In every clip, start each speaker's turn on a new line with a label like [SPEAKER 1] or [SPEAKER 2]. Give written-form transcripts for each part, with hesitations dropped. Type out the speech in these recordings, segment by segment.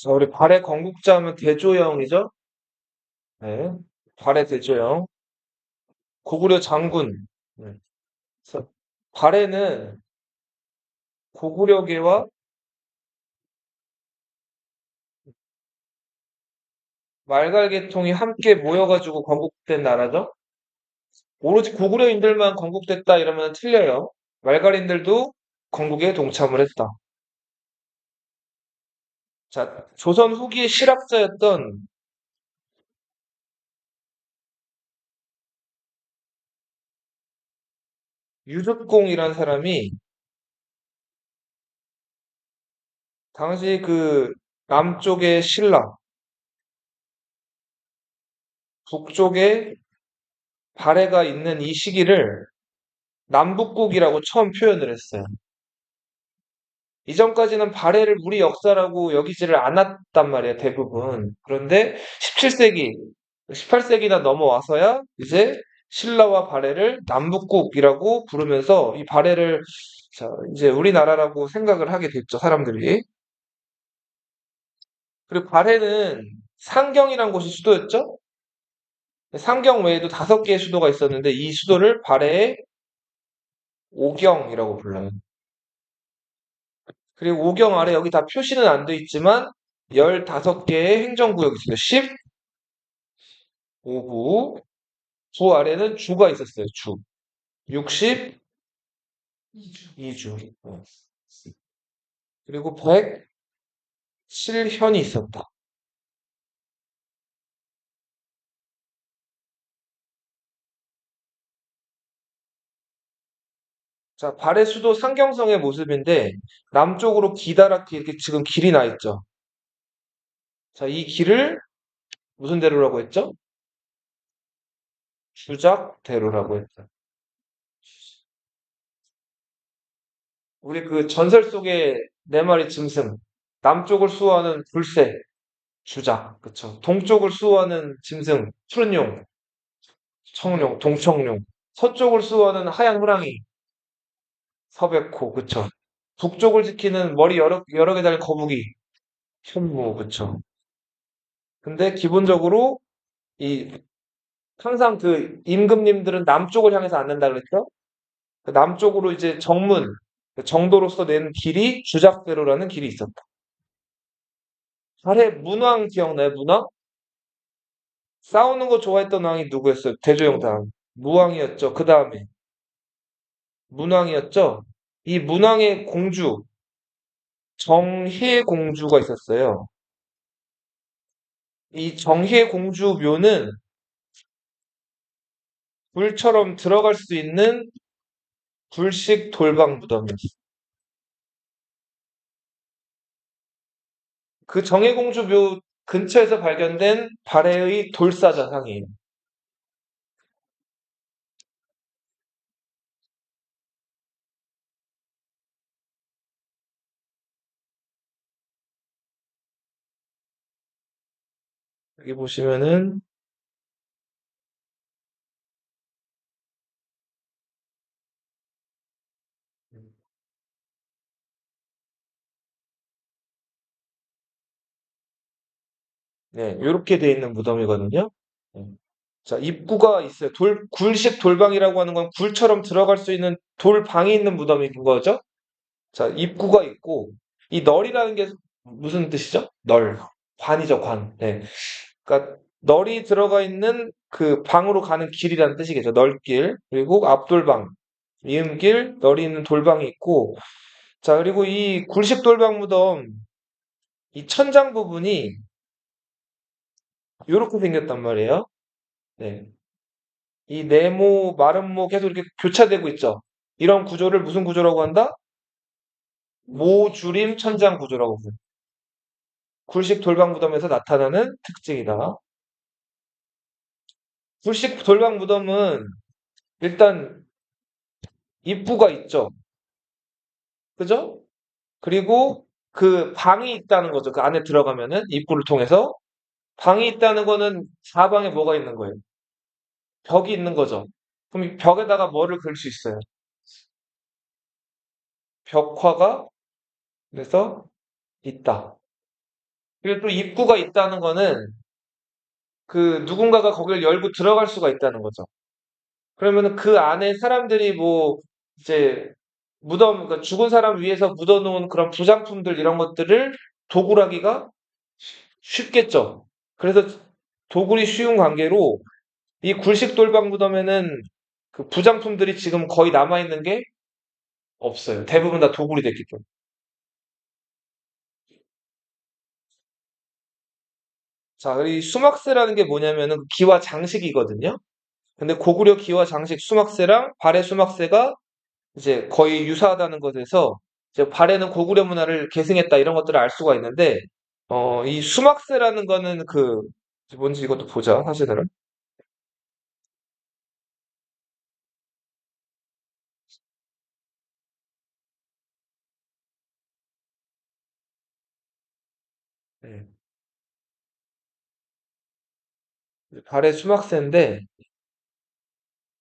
[SPEAKER 1] 자, 우리 발의 건국자 하면 대조영이죠? 네. 발의 대조영. 고구려 장군. 네. 그래서 발해는 고구려계와 말갈계통이 함께 모여가지고 건국된 나라죠? 오로지 고구려인들만 건국됐다 이러면 틀려요. 말갈인들도 건국에 동참을 했다. 자, 조선 후기의 실학자였던 유득공이라는 사람이 당시 그 남쪽의 신라, 북쪽에 발해가 있는 이 시기를 남북국이라고 처음 표현을 했어요. 이전까지는 발해를 우리 역사라고 여기지를 않았단 말이에요, 대부분. 그런데 17세기, 18세기나 넘어와서야 이제 신라와 발해를 남북국이라고 부르면서 이 발해를 자, 이제 우리나라라고 생각을 하게 됐죠, 사람들이. 그리고 발해는 상경이란 곳이 수도였죠? 상경 외에도 5개의 수도가 있었는데 이 수도를 발해의 오경이라고 불러요. 그리고 오경 아래 여기 다 표시는 안 돼 있지만 15개의 행정구역이 있어요. 15구. 구 아래는 주가 있었어요. 주. 62주. 그리고 107현이 있었다. 자, 발해 수도 상경성의 모습인데 남쪽으로 기다랗게 이렇게 지금 길이 나 있죠. 자, 이 길을 무슨 대로라고 했죠? 주작대로라고 했죠. 우리 그 전설 속의 네 마리 짐승. 남쪽을 수호하는 불새, 주작. 그쵸. 동쪽을 수호하는 짐승, 푸른 용, 청룡, 동청룡. 서쪽을 수호하는 하얀 호랑이, 서백호. 그쵸. 북쪽을 지키는 머리 여러 개 달린 거북이, 현무. 그쵸. 근데 기본적으로 이 항상 그 임금님들은 남쪽을 향해서 안 된다 그랬죠? 그 남쪽으로 이제 정문, 정도로서 낸 길이 주작대로라는 길이 있었다. 발해 문왕 기억나요? 문왕? 싸우는 거 좋아했던 왕이 누구였어요? 대조영 다음. 무왕이었죠. 그 다음에 문왕이었죠. 이 문왕의 공주 정혜 공주가 있었어요. 이 정혜 공주 묘는 불처럼 들어갈 수 있는 불식 돌방 무덤이었어요. 그 정혜 공주 묘 근처에서 발견된 발해의 돌사자상이에요. 여기 보시면은 네, 이렇게 돼 있는 무덤이거든요. 네. 자, 입구가 있어요. 굴식 돌방이라고 하는 건 굴처럼 들어갈 수 있는 돌방이 있는 무덤인 거죠. 자, 입구가 있고, 이 널이라는 게 무슨 뜻이죠? 널. 관이죠, 관. 네. 그러니까 널이 들어가 있는 그 방으로 가는 길이라는 뜻이겠죠. 널길. 그리고 앞돌방, 이음길, 널이 있는 돌방이 있고, 자, 그리고 이 굴식 돌방 무덤, 이 천장 부분이 이렇게 생겼단 말이에요. 네. 이 네모, 마름모 계속 이렇게 교차되고 있죠. 이런 구조를 무슨 구조라고 한다? 모주림 천장 구조라고 부릅니다. 굴식 돌방 무덤에서 나타나는 특징이다. 굴식 돌방 무덤은 일단 입구가 있죠. 그죠? 그리고 그 방이 있다는 거죠. 그 안에 들어가면은 입구를 통해서 방이 있다는 거는 사방에 뭐가 있는 거예요? 벽이 있는 거죠. 그럼 이 벽에다가 뭐를 그릴 수 있어요? 벽화가 그래서 있다. 그리고 또 입구가 있다는 거는 그 누군가가 거기를 열고 들어갈 수가 있다는 거죠. 그러면은 그 안에 사람들이 뭐 이제 그러니까 죽은 사람 위에서 묻어놓은 그런 부장품들 이런 것들을 도굴하기가 쉽겠죠. 그래서 도굴이 쉬운 관계로 이 굴식 돌방 무덤에는 그 부장품들이 지금 거의 남아있는 게 없어요. 대부분 다 도굴이 됐기 때문에. 자, 이 수막세라는 게 뭐냐면은 그 기와 장식이거든요. 근데 고구려 기와 장식 수막세랑 발해 수막세가 이제 거의 유사하다는 것에서 이제 발해는 고구려 문화를 계승했다 이런 것들을 알 수가 있는데 이 수막세라는 거는 그 뭔지 이것도 보자 사진을. 네. 발해 수막세인데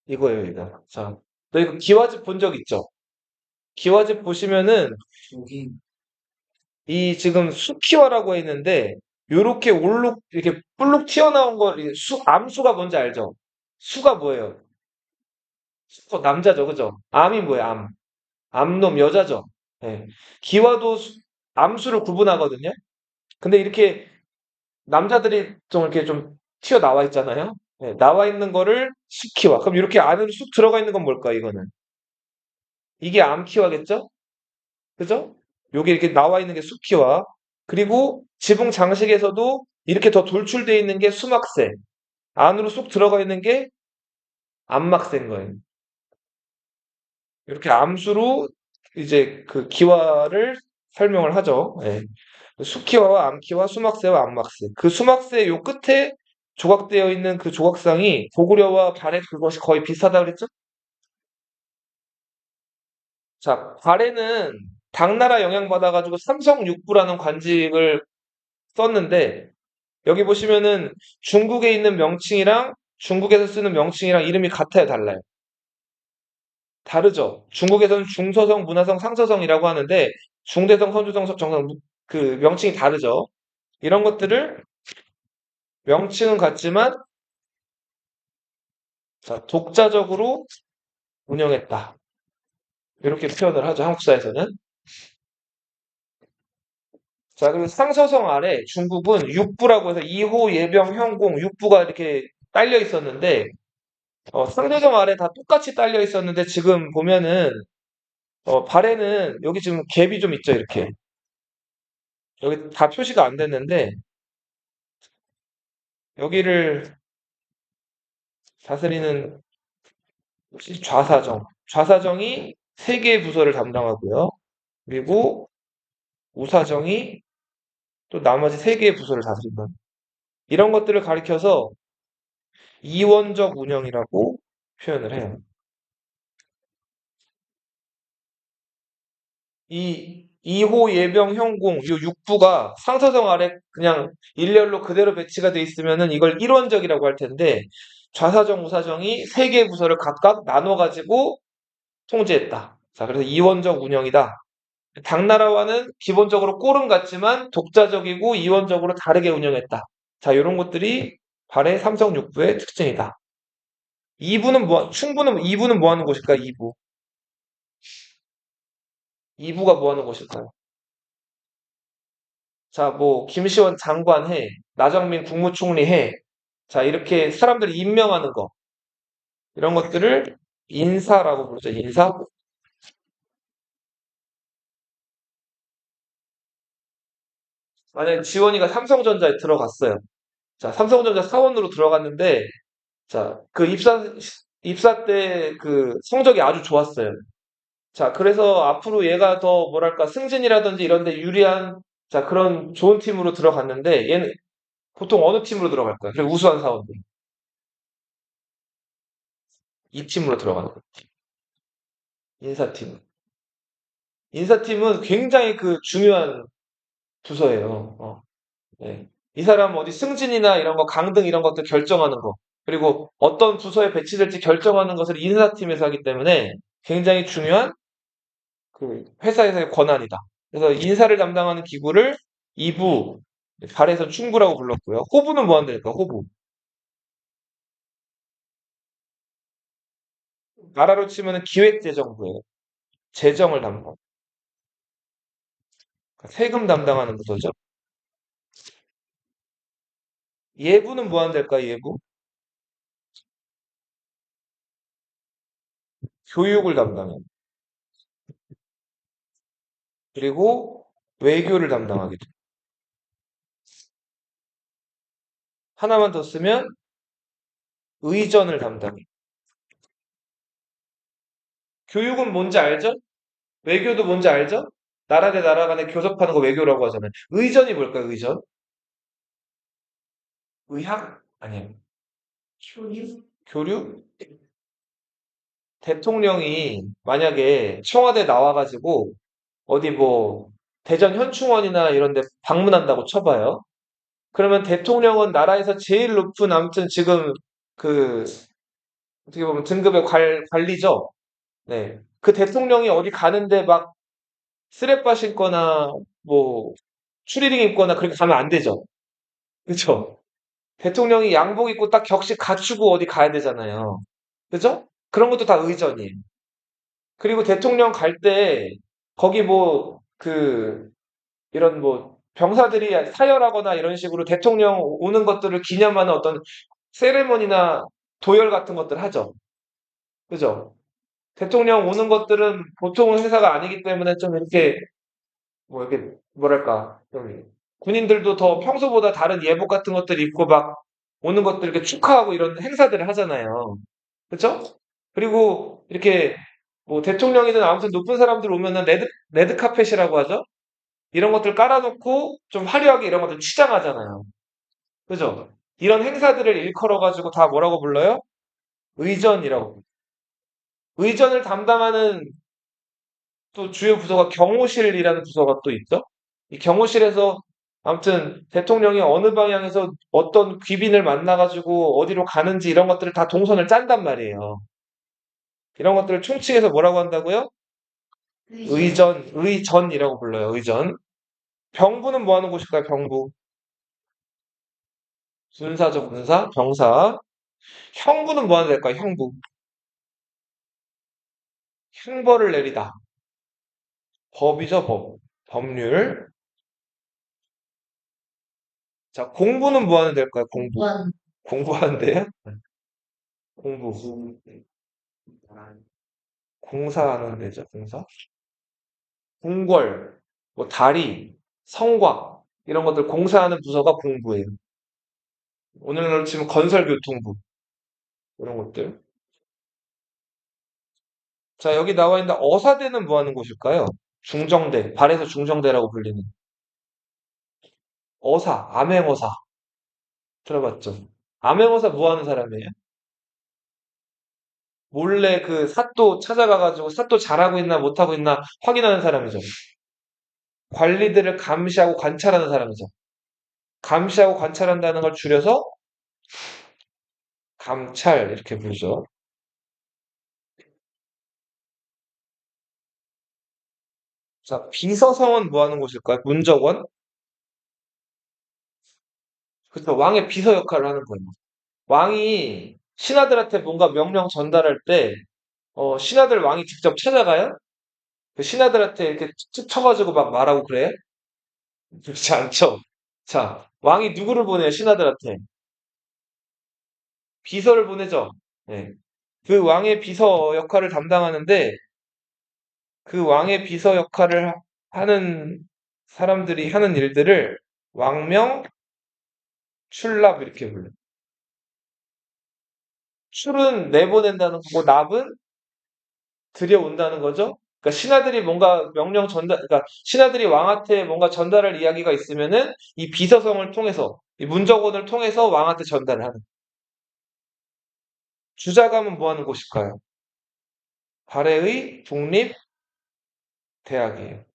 [SPEAKER 1] 이거예요, 이거. 자, 너 이거 기와집 본 적 있죠? 기와집 보시면은 이 지금 수키화라고 했는데 요렇게 올록 이렇게 볼록 튀어나온 거 암수가 뭔지 알죠? 수가 뭐예요? 수 남자죠, 그죠? 암이 뭐예요? 암. 암놈 여자죠. 예. 기와도 암수를 구분하거든요. 근데 이렇게 남자들이 좀 이렇게 좀 튀어나와 있잖아요. 예, 나와 있는 거를 수키화. 그럼 이렇게 안으로 쑥 들어가 있는 건 뭘까, 이거는? 이게 암키화겠죠? 그죠? 요게 이렇게 나와 있는 게 수키화. 그리고 지붕 장식에서도 이렇게 더 돌출되어 있는 게 수막새. 안으로 쏙 들어가 있는 게 암막새인 거예요. 이렇게 암수로 이제 그 기와를 설명을 하죠. 예. 수키와와 암키와 수막새와 암막새. 그 수막새 요 끝에 조각되어 있는 그 조각상이 고구려와 발해 그것이 거의 비슷하다고 그랬죠? 자, 발해는 당나라 영향받아가지고 삼성육부라는 관직을 썼는데 여기 보시면은 중국에 있는 명칭이랑 중국에서 쓰는 명칭이랑 이름이 같아요, 달라요? 다르죠. 중국에서는 중서성, 문화성, 상서성이라고 하는데 중대성, 선조성, 정성 그 명칭이 다르죠. 이런 것들을 명칭은 같지만 자, 독자적으로 운영했다. 이렇게 표현을 하죠. 한국사에서는. 자, 그리고 상서성 아래 중국은 육부라고 해서 이호, 예병, 현공, 육부가 이렇게 딸려 있었는데 상서성 아래 다 똑같이 딸려 있었는데 지금 보면은 발에는 여기 지금 갭이 좀 있죠. 이렇게. 여기 다 표시가 안 됐는데 여기를 다스리는 좌사정. 좌사정이 세 개의 부서를 담당하고요. 그리고 우사정이 또 나머지 세 개의 부서를 다스린다. 이런 것들을 가리켜서 이원적 운영이라고 표현을 해요. 이 이호 예병 형공 이 육부가 상서정 아래 그냥 일렬로 그대로 배치가 돼 있으면은 이걸 일원적이라고 할 텐데 좌사정, 우사정이 세 개의 부서를 각각 나눠 가지고 통제했다. 자, 그래서 이원적 운영이다. 당나라와는 기본적으로 꼴은 같지만 독자적이고 이원적으로 다르게 운영했다. 자, 이런 것들이 발해 삼성육부의 특징이다. 2부는 충부는 2부는 뭐 하는 곳일까? 2부. 2부가 뭐 하는 곳일까요? 자, 뭐 김시원 장관 해, 나정민 국무총리 해. 자, 이렇게 사람들이 임명하는 거. 이런 것들을 인사라고 부르죠. 인사. 만약에 지원이가 삼성전자에 들어갔어요. 자, 삼성전자 사원으로 들어갔는데 자, 그 입사 때 그 성적이 아주 좋았어요. 자, 그래서 앞으로 얘가 더 뭐랄까 승진이라든지 이런 데 유리한 자, 그런 좋은 팀으로 들어갔는데 얘는 보통 어느 팀으로 들어갈 거야? 그래, 우수한 사원들. 이 팀으로 들어가는 거야. 인사팀. 인사팀은 굉장히 그 중요한 부서예요. 네. 이 사람 어디 승진이나 이런 거, 강등 이런 것들 결정하는 거. 그리고 어떤 부서에 배치될지 결정하는 것을 인사팀에서 하기 때문에 굉장히 중요한 그 회사에서의 권한이다. 그래서 인사를 담당하는 기구를 2부, 발해서 충부라고 불렀고요. 호부는 뭐 한다니까, 호부. 나라로 치면은 기획재정부예요. 재정을 담당. 그러니까 세금 담당하는 부서죠. 예부는 뭐 한다니까, 예부? 교육을 담당해요. 그리고 외교를 담당하게 돼요. 하나만 더 쓰면 의전을 담당해요. 교육은 뭔지 알죠? 외교도 뭔지 알죠? 나라 대 나라 간에 교섭하는 거 외교라고 하잖아요. 의전이 뭘까요, 의전? 의학? 아니에요. 교류? 대통령이 만약에 청와대 나와가지고 어디 뭐 대전 현충원이나 이런 데 방문한다고 쳐봐요. 그러면 대통령은 나라에서 제일 높은 아무튼 지금 그 어떻게 보면 등급의 관리죠. 네. 그 대통령이 어디 가는데 막 쓰레빠 신거나 뭐 추리닝 입거나 그렇게 가면 안 되죠. 그쵸? 대통령이 양복 입고 딱 격식 갖추고 어디 가야 되잖아요. 그죠? 그런 것도 다 의전이에요. 그리고 대통령 갈 때 거기 뭐 그 이런 뭐 병사들이 사열하거나 이런 식으로 대통령 오는 것들을 기념하는 어떤 세레머니나 도열 같은 것들 하죠. 그죠? 대통령 오는 것들은 보통 행사가 아니기 때문에 좀 이렇게 뭐 이렇게 뭐랄까 좀 군인들도 더 평소보다 다른 예복 같은 것들 입고 막 오는 것들 이렇게 축하하고 이런 행사들을 하잖아요. 그쵸? 그리고 이렇게 뭐 대통령이든 아무튼 높은 사람들 오면은 레드 카펫이라고 하죠? 이런 것들 깔아놓고 좀 화려하게 이런 것들 치장하잖아요. 그죠? 이런 행사들을 일컬어가지고 다 뭐라고 불러요? 의전이라고. 의전을 담당하는 또 주요 부서가 경호실이라는 부서가 또 있죠. 이 경호실에서 아무튼 대통령이 어느 방향에서 어떤 귀빈을 만나가지고 어디로 가는지 이런 것들을 다 동선을 짠단 말이에요. 이런 것들을 총칭해서 뭐라고 한다고요? 의전이라고 불러요. 의전. 병부는 뭐 하는 곳일까요? 병부. 군사죠, 군사, 병사. 형부는 뭐 하는 데일까요? 형부. 형벌을 내리다. 법이죠, 법. 법률. 자, 공부는 뭐 하는 데일까요? 공부. 공부하는데요? 공부. 공사하는 데죠, 공사. 공궐, 뭐 다리, 성곽 이런 것들 공사하는 부서가 공부예요. 오늘날로 치면 건설교통부 이런 것들. 자, 여기 나와 있는 어사대는 뭐 하는 곳일까요? 중정대, 발에서 중정대라고 불리는 어사, 암행어사 들어봤죠? 암행어사 뭐 하는 사람이에요? 몰래 그 사또 찾아가가지고 사또 잘하고 있나 못하고 있나 확인하는 사람이죠. 관리들을 감시하고 관찰하는 사람이죠. 감시하고 관찰한다는 걸 줄여서 감찰 이렇게 부르죠. 자, 비서성은 뭐 하는 곳일까요? 문적원? 그렇죠. 왕의 비서 역할을 하는 거예요. 왕이 신하들한테 뭔가 명령 전달할 때, 신하들 왕이 직접 찾아가요? 그 신하들한테 이렇게 툭툭 쳐가지고 막 말하고 그래? 그렇지 않죠. 자, 왕이 누구를 보내요? 신하들한테. 비서를 보내죠. 네. 그 왕의 비서 역할을 담당하는데, 그 왕의 비서 역할을 하는 사람들이 하는 일들을 왕명, 출납 이렇게 불러요. 출은 내보낸다는 거고 납은 들여온다는 거죠. 그러니까 신하들이 뭔가 명령 전달, 그러니까 신하들이 왕한테 뭔가 전달할 이야기가 있으면은 이 비서성을 통해서, 이 문적원을 통해서 왕한테 전달을 하는. 주자감은 뭐 하는 곳일까요? 발해의 국립대학이에요.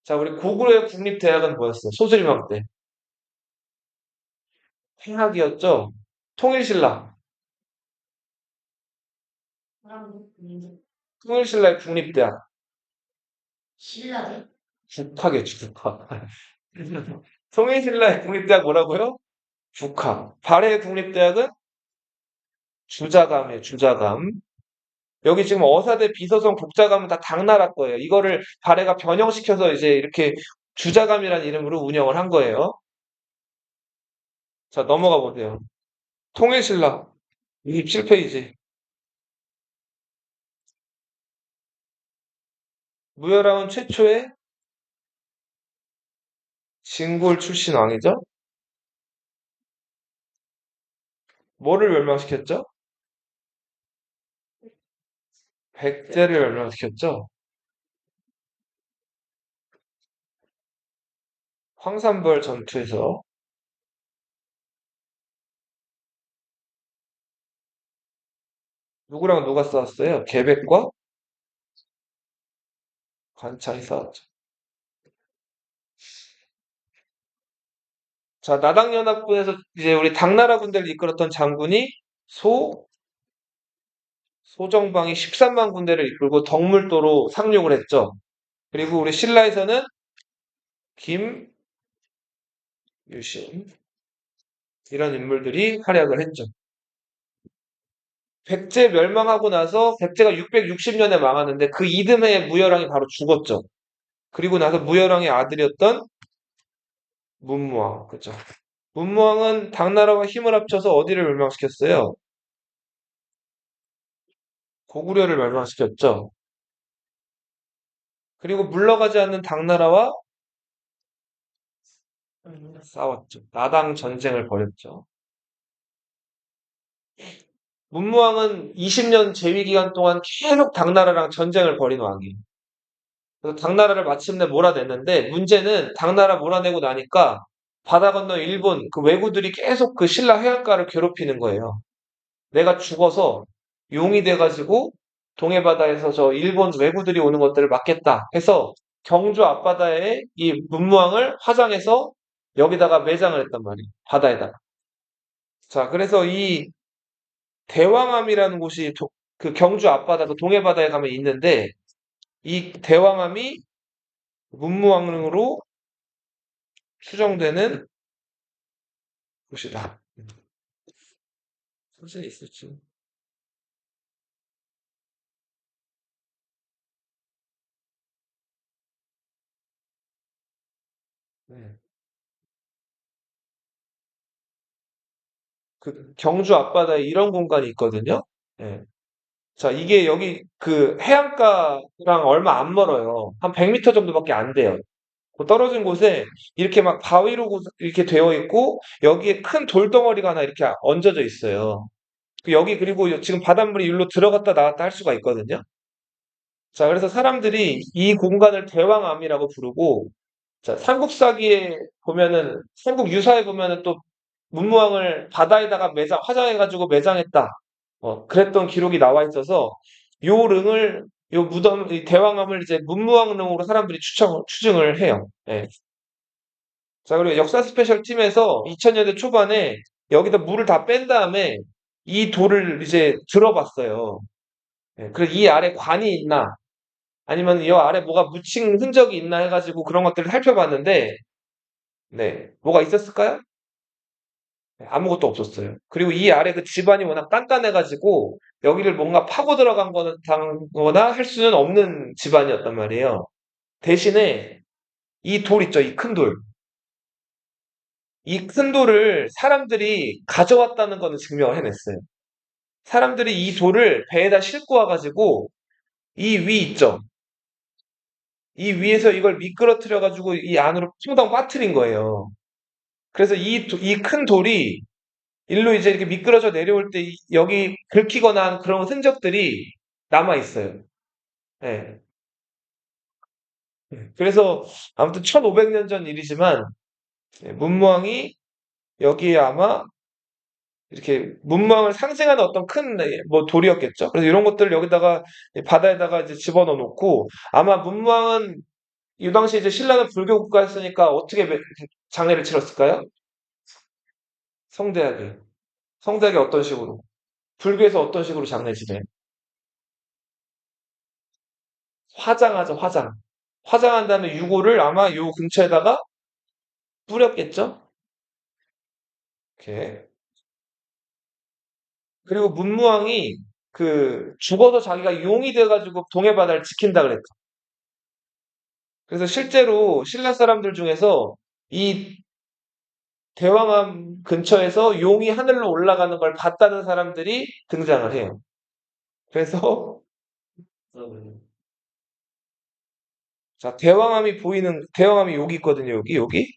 [SPEAKER 1] 자, 우리 고구려의 국립대학은 뭐였어요? 소수림학 때. 행학이었죠? 통일신라. 통일신라의 국립대학. 북학이죠, 북학. 통일신라의 국립대학 뭐라고요? 북학. 발해의 국립대학은 주자감이에요, 주자감. 여기 지금 어사대 비서성 국자감은 다 당나라 거예요. 이거를 발해가 변형시켜서 이제 이렇게 주자감이라는 이름으로 운영을 한 거예요. 자, 넘어가 보세요. 통일신라 27페이지. 무열왕은 최초의 진골 출신 왕이죠? 뭐를 멸망시켰죠? 백제를 멸망시켰죠? 황산벌 전투에서 누구랑 누가 싸웠어요? 계백과 관찰이 싸웠죠. 자, 나당연합군에서 이제 우리 당나라 군대를 이끌었던 장군이 소, 소정방이 13만 군대를 이끌고 덕물도로 상륙을 했죠. 그리고 우리 신라에서는 김유신 이런 인물들이 활약을 했죠. 백제 멸망하고 나서 백제가 660년에 망하는데 그 이듬해에 무열왕이 바로 죽었죠. 그리고 나서 무열왕의 아들이었던 문무왕, 그죠? 문무왕은 당나라와 힘을 합쳐서 어디를 멸망시켰어요? 고구려를 멸망시켰죠. 그리고 물러가지 않는 당나라와 싸웠죠. 나당 전쟁을 벌였죠. 문무왕은 20년 재위 기간 동안 계속 당나라랑 전쟁을 벌인 왕이에요. 그래서 당나라를 마침내 몰아냈는데 문제는 당나라 몰아내고 나니까 바다 건너 일본 그 왜구들이 계속 그 신라 해안가를 괴롭히는 거예요. 내가 죽어서 용이 돼가지고 동해바다에서 저 일본 왜구들이 오는 것들을 막겠다 해서 경주 앞바다에 이 문무왕을 화장해서 여기다가 매장을 했단 말이에요. 바다에다가. 자, 그래서 이 대왕암이라는 곳이 그 경주 앞바다, 그 동해바다에 가면 있는데 이 대왕암이 문무왕릉으로 추정되는 곳이다. 사진이 있었지. 네. 그 경주 앞바다에 이런 공간이 있거든요. 예. 자, 이게 여기 그 해안가랑 얼마 안 멀어요. 한 100m 정도밖에 안 돼요. 그 떨어진 곳에 이렇게 막 바위로 이렇게 되어 있고 여기에 큰 돌덩어리가 하나 이렇게 얹어져 있어요. 여기 그리고 지금 바닷물이 일로 들어갔다 나갔다 할 수가 있거든요. 자, 그래서 사람들이 이 공간을 대왕암이라고 부르고, 자, 삼국사기에 보면은, 삼국유사에 보면은 또 문무왕을 바다에다가 화장해가지고 매장했다. 그랬던 기록이 나와 있어서, 요 릉을, 요 무덤, 이 대왕암을 이제 문무왕릉으로 사람들이 추증을 해요. 예. 자, 그리고 역사 스페셜 팀에서 2000년대 초반에 여기다 물을 다 뺀 다음에 이 돌을 이제 들어봤어요. 예, 그래서 이 아래 관이 있나, 아니면 이 아래 뭐가 묻힌 흔적이 있나 해가지고 그런 것들을 살펴봤는데, 네, 뭐가 있었을까요? 네, 아무것도 없었어요. 그리고 이 아래 그 집안이 워낙 단단해가지고 여기를 뭔가 파고 들어간 거나 할 수는 없는 집안이었단 말이에요. 대신에 이 돌 있죠, 이 큰 돌. 이 큰 돌을 사람들이 가져왔다는 거는 증명을 해냈어요. 사람들이 이 돌을 배에다 싣고 와가지고 이 위 있죠. 이 위에서 이걸 미끄러뜨려 가지고 이 안으로 퐁당 빠뜨린 거예요. 그래서 이 큰 돌이 일로 이제 이렇게 미끄러져 내려올 때 여기 긁히거나 한 그런 흔적들이 남아 있어요. 예. 그래서 아무튼 1500년 전 일이지만 문무왕이 여기에 아마 이렇게 문무왕을 상징하는 어떤 큰 뭐 돌이었겠죠. 그래서 이런 것들을 여기다가 바다에다가 이제 집어넣어 놓고 아마 문무왕은 이 당시 이제 신라는 불교 국가였으니까 어떻게 장례를 치렀을까요? 성대하게. 성대하게 어떤 식으로? 불교에서 어떤 식으로 장례 지내? 화장하죠, 화장. 화장한 다음에 유골을 아마 요 근처에다가 뿌렸겠죠? 이렇게. 그리고 문무왕이 죽어서 자기가 용이 돼가지고 동해 바다를 지킨다 그랬죠. 그래서 실제로 신라 사람들 중에서 이 대왕암 근처에서 용이 하늘로 올라가는 걸 봤다는 사람들이 등장을 해요. 그래서 자, 대왕암이 여기 있거든요. 여기.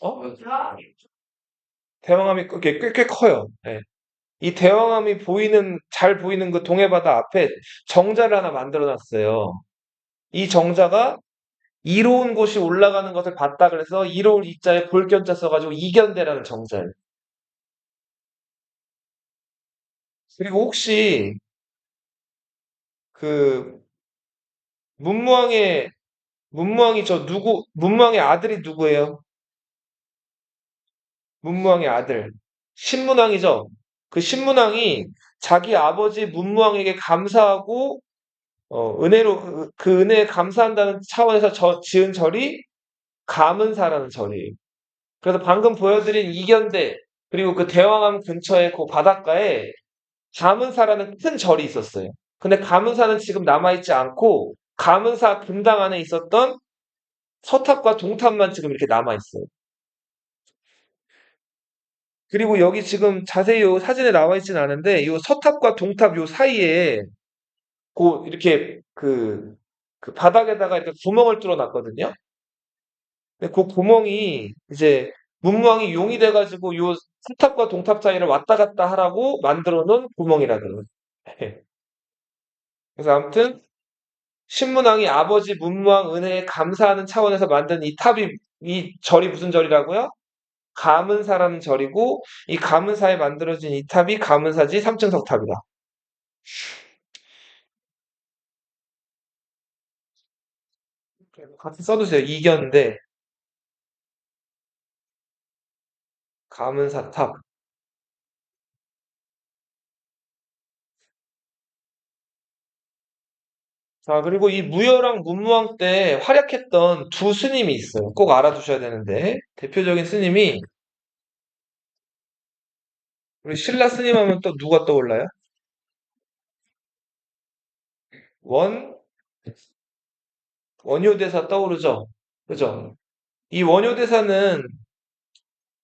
[SPEAKER 1] 어? 대왕암이 꽤 커요. 예. 이 대왕암이 잘 보이는 그 동해바다 앞에 정자를 하나 만들어 놨어요. 이 정자가 이로운 곳이 올라가는 것을 봤다 그래서 이로울 이자에 볼견자 써가지고 이견대라는 정자예요. 그리고 혹시 그 문무왕의 문무왕의 아들이 누구예요? 문무왕의 아들. 신문왕이죠. 그 신문왕이 자기 아버지 문무왕에게 감사하고 은혜로 그 은혜에 감사한다는 차원에서 지은 절이 감은사라는 절이에요. 그래서 방금 보여드린 이견대 그리고 그 대왕암 근처의 그 바닷가에 감은사라는 큰 절이 있었어요. 근데 감은사는 지금 남아있지 않고 감은사 분당 안에 있었던 서탑과 동탑만 지금 이렇게 남아있어요. 그리고 여기 지금 자세히 요 사진에 나와 있진 않은데 요 서탑과 동탑 요 사이에 이렇게 그 바닥에다가 이렇게 구멍을 뚫어 놨거든요. 근데 그 구멍이 이제 문무왕이 용이 돼가지고 요 서탑과 동탑 사이를 왔다 갔다 하라고 만들어 놓은 구멍이라 그러요. 그래서 아무튼 신문왕이 아버지 문무왕 은혜에 감사하는 차원에서 만든 이 절이 무슨 절이라고요? 감은사라는 절이고 이 감은사에 만들어진 이 탑이 감은사지 삼층석탑이다. 같이 써두세요. 이견대 감은사탑. 자, 그리고 이 무열왕 문무왕 때 활약했던 두 스님이 있어요. 꼭 알아두셔야 되는데 대표적인 스님이 우리 신라 스님 하면 또 누가 떠올라요? 원 원효대사 떠오르죠? 그죠? 이 원효대사는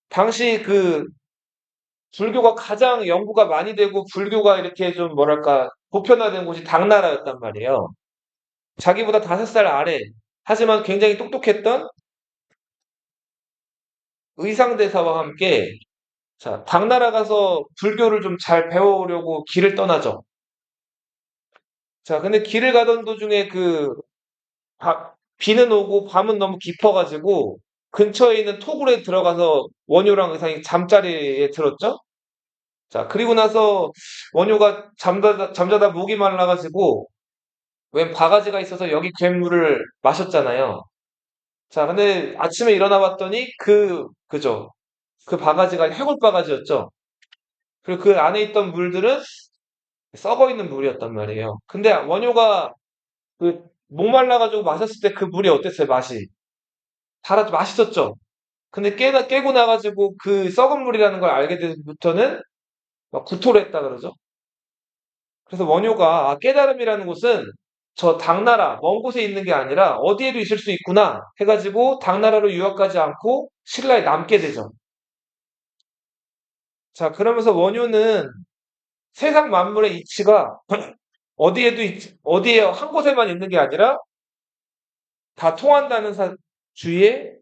[SPEAKER 1] 당시 불교가 가장 연구가 많이 되고 불교가 이렇게 좀 뭐랄까 보편화된 곳이 당나라였단 말이에요. 자기보다 5살 아래. 하지만 굉장히 똑똑했던 의상대사와 함께 자, 당나라 가서 불교를 좀 잘 배워오려고 길을 떠나죠. 자, 근데 길을 가던 도중에 비는 오고 밤은 너무 깊어가지고 근처에 있는 토굴에 들어가서 원효랑 의상이 잠자리에 들었죠. 자, 그리고 나서 원효가 잠자다 목이 말라가지고 웬 바가지가 있어서 여기 괴물을 마셨잖아요. 자, 근데 아침에 일어나 봤더니 그죠. 그 바가지가 해골 바가지였죠. 그리고 그 안에 있던 물들은 썩어 있는 물이었단 말이에요. 근데 원효가 목말라가지고 마셨을 때 그 물이 어땠어요, 맛이? 맛있었죠? 근데 깨고 나가지고 그 썩은 물이라는 걸 알게 된부터는 막 구토를 했다 그러죠. 그래서 원효가 깨달음이라는 곳은 저 당나라, 먼 곳에 있는 게 아니라 어디에도 있을 수 있구나 해가지고 당나라로 유학 가지 않고 신라에 남게 되죠. 자, 그러면서 원효는 세상 만물의 이치가 어디에 한 곳에만 있는 게 아니라 다 통한다는 주의에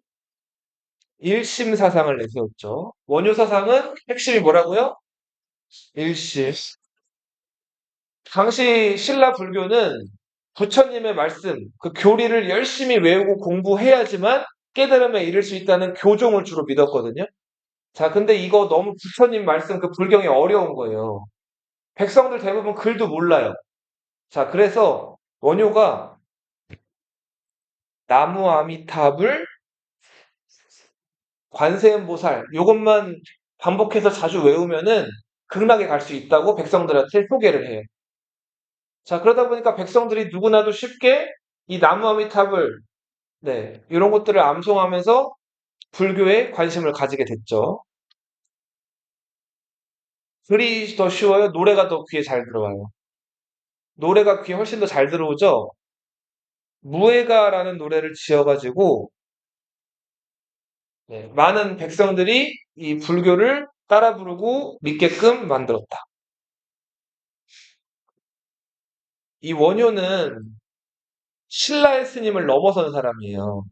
[SPEAKER 1] 일심 사상을 내세웠죠. 원효 사상은 핵심이 뭐라고요? 일심. 당시 신라 불교는 부처님의 말씀, 그 교리를 열심히 외우고 공부해야지만 깨달음에 이를 수 있다는 교종을 주로 믿었거든요. 자, 근데 이거 너무 부처님 말씀 그 불경이 어려운 거예요. 백성들 대부분 글도 몰라요. 자, 그래서 원효가 나무 아미탑을 관세음보살 요것만 반복해서 자주 외우면은 극락에 갈 수 있다고 백성들한테 소개를 해요. 자, 그러다 보니까 백성들이 누구나도 쉽게 이 나무아미탑을, 네, 이런 것들을 암송하면서 불교에 관심을 가지게 됐죠. 글이 더 쉬워요? 노래가 더 귀에 잘 들어와요? 노래가 귀에 훨씬 더 잘 들어오죠? 무예가라는 노래를 지어가지고, 네, 많은 백성들이 이 불교를 따라 부르고 믿게끔 만들었다. 이 원효는 신라의 스님을 넘어선 사람이에요.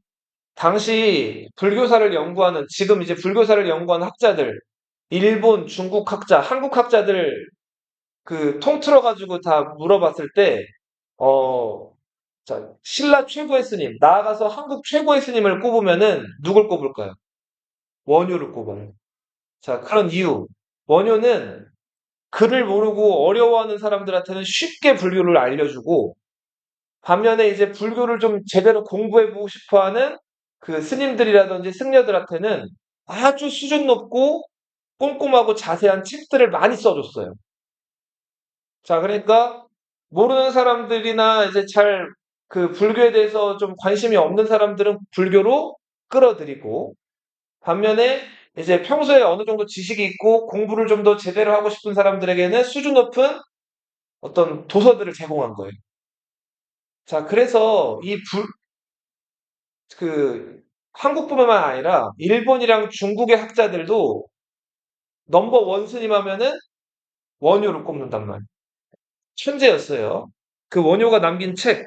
[SPEAKER 1] 당시 불교사를 연구하는, 지금 이제 불교사를 연구하는 학자들, 일본, 중국 학자, 한국 학자들 그 통틀어가지고 다 물어봤을 때, 어, 자, 신라 최고의 스님, 나아가서 한국 최고의 스님을 꼽으면은 누굴 꼽을까요? 원효를 꼽아요. 자, 그런 이유. 원효는 글을 모르고 어려워하는 사람들한테는 쉽게 불교를 알려주고, 반면에 이제 불교를 좀 제대로 공부해보고 싶어 하는 그 스님들이라든지 승려들한테는 아주 수준 높고 꼼꼼하고 자세한 책들을 많이 써줬어요. 자, 그러니까 모르는 사람들이나 이제 잘 그 불교에 대해서 좀 관심이 없는 사람들은 불교로 끌어들이고, 반면에 이제 평소에 어느 정도 지식이 있고 공부를 좀 더 제대로 하고 싶은 사람들에게는 수준 높은 어떤 도서들을 제공한 거예요. 자, 그래서 그, 한국뿐만 아니라 일본이랑 중국의 학자들도 넘버 원 스님 하면은 원효를 꼽는단 말이에요. 천재였어요. 그 원효가 남긴 책,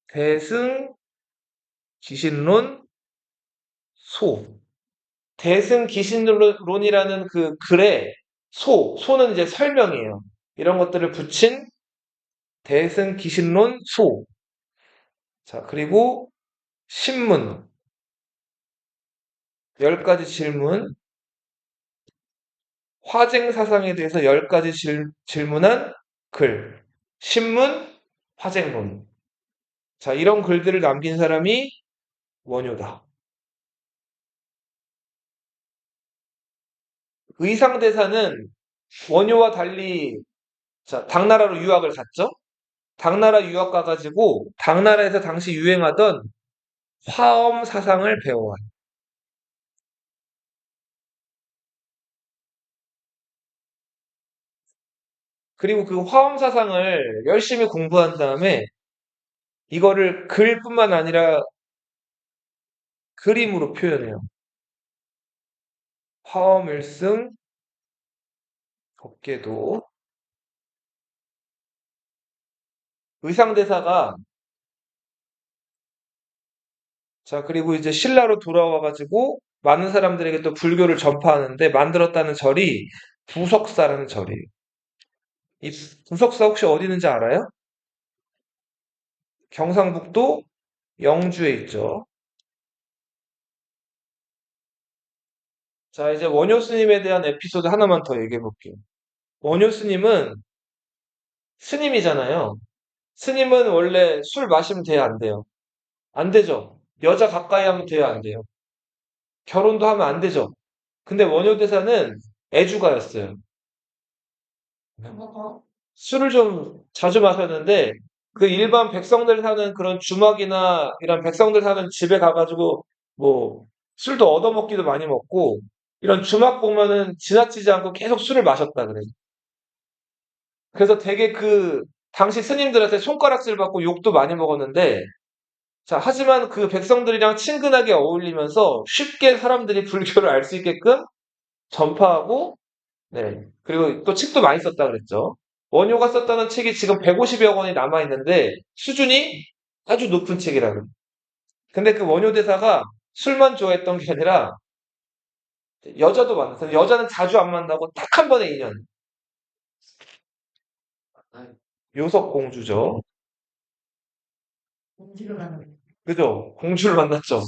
[SPEAKER 1] 대승 기신론 소. 대승 기신론이라는 그 글에 소는 이제 설명이에요. 이런 것들을 붙인 대승 기신론 소. 자, 그리고 신문, 10가지 질문, 화쟁 사상에 대해서 10가지 질문한 글. 신문, 화쟁론. 자, 이런 글들을 남긴 사람이 원효다. 의상대사는 원효와 달리, 자, 당나라로 유학을 갔죠? 당나라 유학 가가지고 당나라에서 당시 유행하던 화엄 사상을 배워와요. 그리고 그 화엄 사상을 열심히 공부한 다음에 이거를 글뿐만 아니라 그림으로 표현해요. 화엄일승 법계도. 의상대사가, 자, 그리고 이제 신라로 돌아와가지고 많은 사람들에게 또 불교를 전파하는데 만들었다는 절이 부석사라는 절이에요. 이 부석사 혹시 어디 있는지 알아요? 경상북도 영주에 있죠. 자, 이제 원효 스님에 대한 에피소드 하나만 더 얘기해 볼게요. 원효 스님은 스님이잖아요. 스님은 원래 술 마시면 돼요, 안 돼요? 안 되죠. 여자 가까이 하면 돼요, 안 돼요? 결혼도 하면 안 되죠. 근데 원효 대사는 애주가였어요. 술을 좀 자주 마셨는데 그 일반 백성들 사는 그런 주막이나 이런 백성들 사는 집에 가가지고 뭐 술도 얻어먹기도 많이 먹고 이런 주막 보면은 지나치지 않고 계속 술을 마셨다 그래요. 그래서 되게 그 당시 스님들한테 손가락질 받고 욕도 많이 먹었는데, 자, 하지만 그 백성들이랑 친근하게 어울리면서 쉽게 사람들이 불교를 알 수 있게끔 전파하고, 네. 그리고 또 책도 많이 썼다 그랬죠. 원효가 썼다는 책이 지금 150여 권이 남아 있는데 수준이 아주 높은 책이라 그래요. 근데 그 원효 대사가 술만 좋아했던 게 아니라 여자도 만났어요. 여자는 자주 안 만나고 딱 한 번에 인연. 요석 공주죠. 그죠? 공주를 만났죠.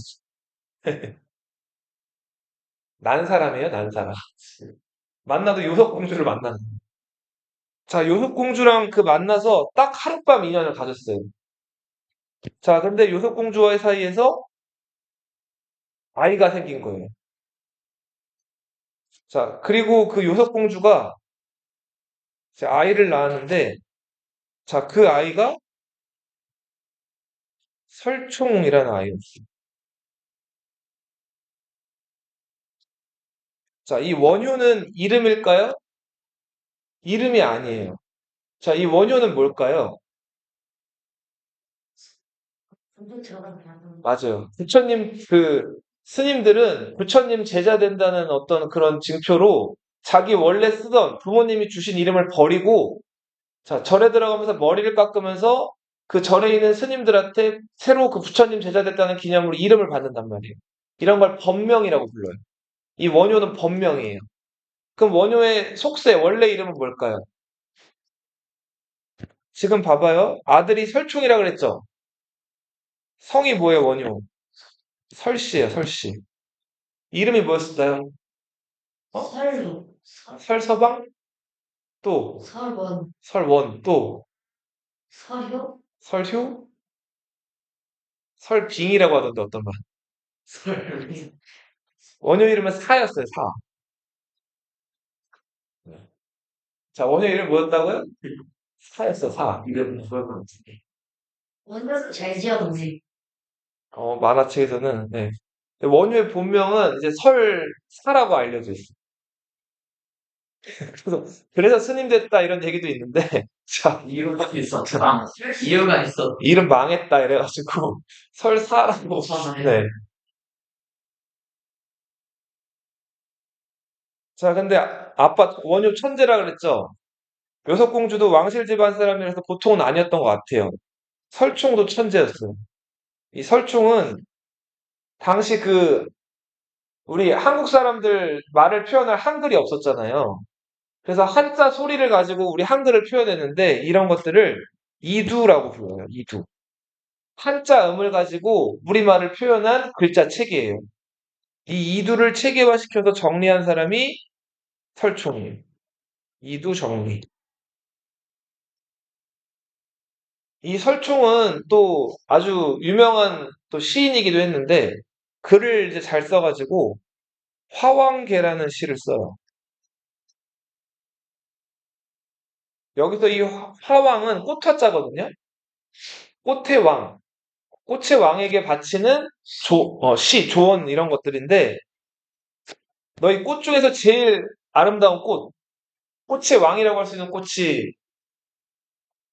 [SPEAKER 1] 난 사람이에요, 난 사람. 만나도 요석 공주를 만나는. 자, 요석 공주랑 그 만나서 딱 하룻밤 인연을 가졌어요. 자, 근데 요석 공주와의 사이에서 아이가 생긴 거예요. 자, 그리고 그 요석 공주가 이제 아이를 낳았는데, 자, 그 아이가 설총이라는 아이였어요. 자, 이 원효는 이름일까요? 이름이 아니에요. 자, 이 원효는 뭘까요? 맞아요. 부처님, 스님들은 부처님 제자 된다는 어떤 그런 징표로 자기 원래 쓰던 부모님이 주신 이름을 버리고, 자, 절에 들어가면서 머리를 깎으면서 그 절에 있는 스님들한테 새로 그 부처님 제자 됐다는 기념으로 이름을 받는단 말이에요. 이런 걸 법명이라고 불러요. 이 원효는 법명이에요. 그럼 원효의 속세, 원래 이름은 뭘까요? 지금 봐봐요. 아들이 설총이라 그랬죠? 성이 뭐예요, 원효? 설씨예요, 설씨. 이름이 뭐였을까요? 어? 설서방? 또, 설원, 또, 설효? 설빙이라고 하던데 어떤 말. 원효 이름은 사였어요, 사. 네. 자, 원효 이름 뭐였다고요? 사였어, 사. 만화책에서는, 네. 원효의 본명은 이제 설사라고 알려져 있어요. 그래서 스님 됐다 이런 얘기도 있는데, 자,
[SPEAKER 2] 이유가 있었잖아. 이유가 있어.
[SPEAKER 1] 이름 망했다 이래가지고, 설사라고. 네. 자, 근데 아빠 원효 천재라 그랬죠? 묘석공주도 왕실 집안 사람이라서 보통은 아니었던 것 같아요. 설총도 천재였어요. 이 설총은 당시 우리 한국 사람들 말을 표현할 한글이 없었잖아요. 그래서 한자 소리를 가지고 우리 한글을 표현했는데 이런 것들을 이두라고 불러요. 이두. 한자 음을 가지고 우리말을 표현한 글자 체계예요. 이 이두를 체계화시켜서 정리한 사람이 설총이에요. 이두 정리. 이 설총은 또 아주 유명한 또 시인이기도 했는데 글을 이제 잘 써가지고 화왕계라는 시를 써요. 여기서 이 화왕은 꽃화자거든요. 꽃의 왕. 꽃의 왕에게 바치는 조언 이런 것들인데 너희 꽃 중에서 제일 아름다운 꽃의 왕이라고 할 수 있는 꽃이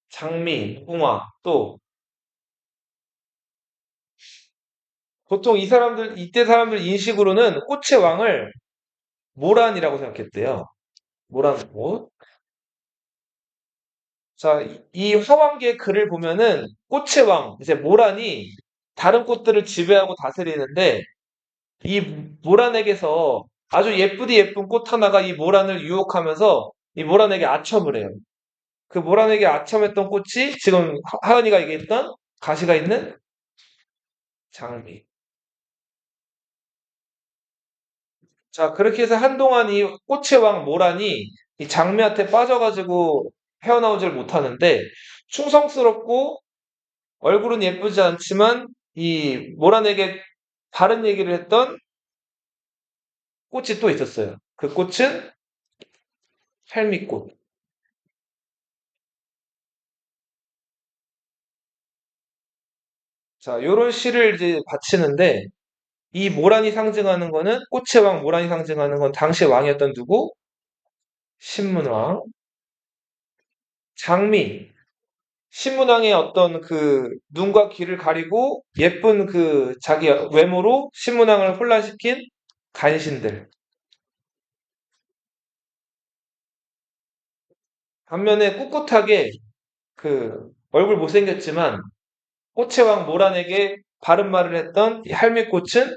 [SPEAKER 1] 장미, 무궁화, 또 보통 이때 사람들 인식으로는 꽃의 왕을 모란이라고 생각했대요. 모란 꽃. 자, 이 화왕기의 글을 보면은 꽃의 왕, 이제 모란이 다른 꽃들을 지배하고 다스리는데 이 모란에게서 아주 예쁘디 예쁜 꽃 하나가 이 모란을 유혹하면서 이 모란에게 아첨을 해요. 그 모란에게 아첨했던 꽃이 지금 하은이가 얘기했던 가시가 있는 장미. 자, 그렇게 해서 한동안 이 꽃의 왕 모란이 이 장미한테 빠져가지고 헤어나오질 못하는데 충성스럽고 얼굴은 예쁘지 않지만 이 모란에게 다른 얘기를 했던 꽃이 또 있었어요. 그 꽃은 할미꽃. 자, 요런 시를 이제 바치는데 이 모란이 상징하는 거는 꽃의 왕 모란이 상징하는 건 당시의 왕이었던 누구? 신문왕. 장미. 신문왕의 어떤 눈과 귀를 가리고 예쁜 자기 외모로 신문왕을 혼란시킨 간신들. 반면에 꿋꿋하게 얼굴 못생겼지만 꽃의 왕 모란에게 바른 말을 했던 이 할미꽃은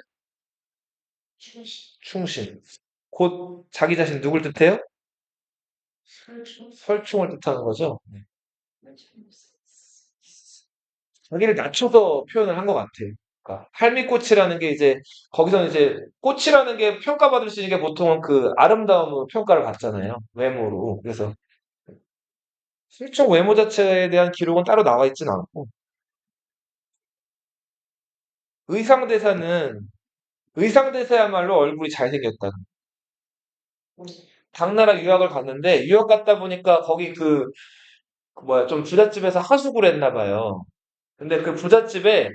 [SPEAKER 1] 충신. 곧 자기 자신 누굴 뜻해요? 설충을 뜻하는 거죠. 자기를 낮춰서 표현을 한 것 같아요. 그러니까 할미꽃이라는 게 이제 거기서는 이제 꽃이라는 게 평가받을 수 있는 게 보통은 아름다움으로 평가를 받잖아요. 외모로. 그래서 실종 외모 자체에 대한 기록은 따로 나와 있진 않고 의상대사는 의상대사야말로 얼굴이 잘생겼다. 당나라 유학을 갔는데 유학 갔다 보니까 거기 뭐야 좀 부잣집에서 하숙을 했나 봐요. 근데 그 부잣집에